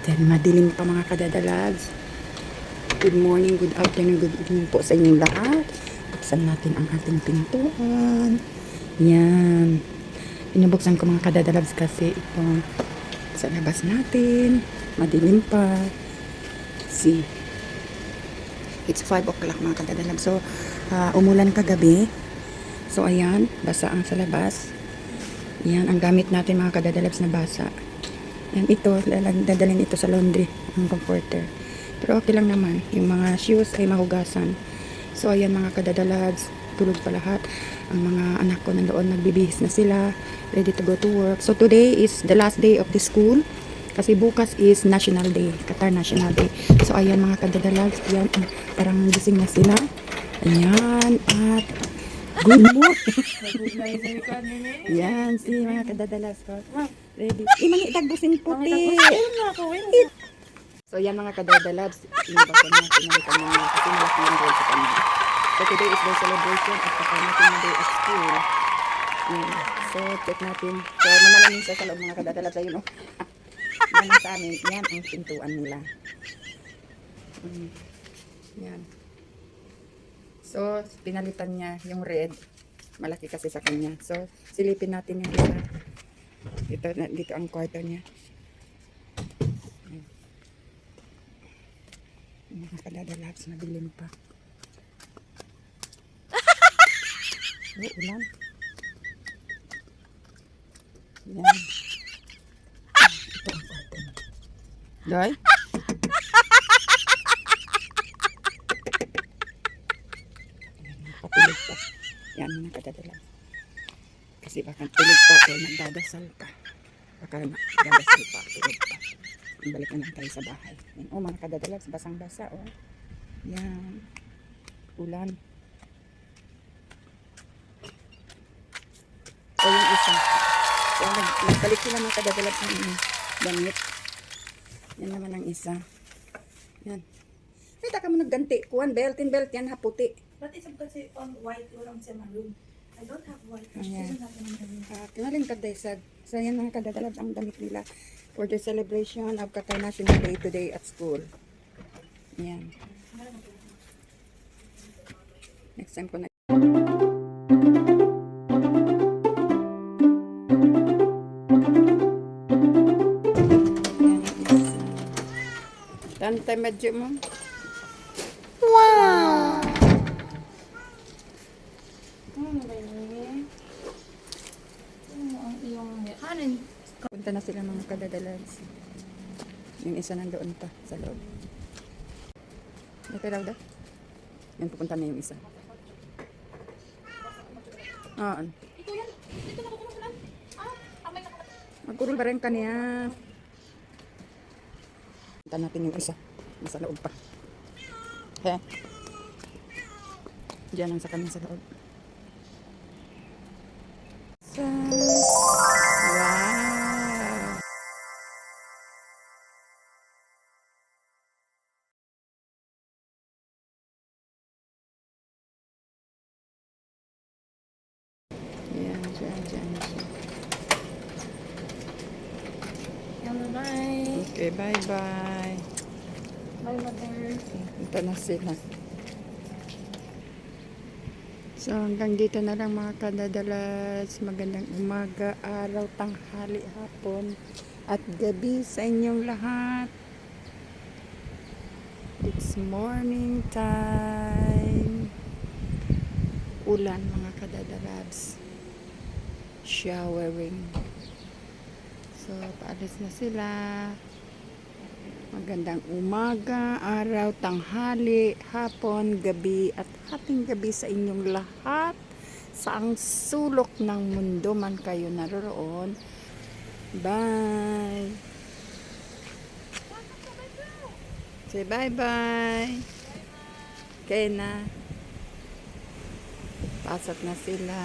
Then, madilim pa mga kadadalags. Good morning, good afternoon, good evening po sa inyong lahat. Buksan natin ang ating pintuan. Yan. Pinubuksan ko mga kadadalags kasi ito sa labas natin. Madilim pa. See. It's 5 o'clock mga kadadalags. So, umulan kagabi. So, ayan. Basa ang sa labas. Yan. Ang gamit natin mga kadadalags na basa. Yan, ito, dadalhin ito sa laundry, ang comforter. Pero okay lang naman, yung mga shoes ay mahugasan. So, ayan mga kadadalags, tulog pa lahat. Ang mga anak ko nandoon, nagbibihis na sila, ready to go to work. So, today is the last day of the school. Kasi bukas is National Day, Qatar National Day. So, ayan mga kadadalags, yan, parang gising na sila. Ayan, at good morning. Yan, si mga kadadalas ko. Ready. Mga itagbusin puti. So, yan mga kadadalas. Inabasa na, pinalitan na nila. Kasi malaki yung goal sa kanila. So, today is their celebration at saka natin day at school. Yan. So, check natin. So, manalamin sa loob mga kadadalas. Ayun, oh. Yan sa amin. Yan ang pintuan nila. Yan. So, pinalitan niya yung red. Malaki kasi sa kanya. So, silipin natin yung isa. Dito ang kwarto niya. Mga kadadalags, madilim pa. Oh, ulan. Yan. Ito ang kwarto niya. Doy? Papilig pa. Yan mga kadadalags. Kasi baka tulog pa o nagdadasal ka. Baka nagdadasal pa, tulog pa. Balik na lang tayo sa bahay. Yan. Oh, mga kadadalags, basang-basa. Oh. Yan. Ulan. So, yung isa. So, nagbalik sila mga kadadalags ng damit. Yan naman ang isa. Yan. Ay, taka mo nagganti. Kuhan, belt yan ha, puti. But it's kasi on white, walang sa maroon. I don't have white. Ayan. Kinaling kadaysag. So, yan mga kadadalags ang damit nila for the celebration of Qatar National Day today at school. Ayan. Next time ko na. Tantay medyo mo. Wow! Punta na sila mga kadadalags. Yung isa nandoon pa sa loob. Ito daw daw. Yan, pupunta na yung isa. Oo. Magkurul ba rin kaniya? Punta natin yung isa. Nasa loob pa. He. Diyan ang sa kanya sa loob. Wow! Yan, dyan. Bye. Okay, bye-bye. Bye, mother. Punta na sila. So, hanggang dito na lang mga kadadalas. Magandang umaga, araw, tanghali, hapon, at gabi sa inyong lahat. It's morning time. Ulan mga kadadalas. Showering. So, paalis na sila. Magandang umaga, araw, tanghali, hapon, gabi, at hating gabi sa inyong lahat. Saang sulok ng mundo man kayo naroon. Bye! Say bye-bye! Okay na. Pasok na sila.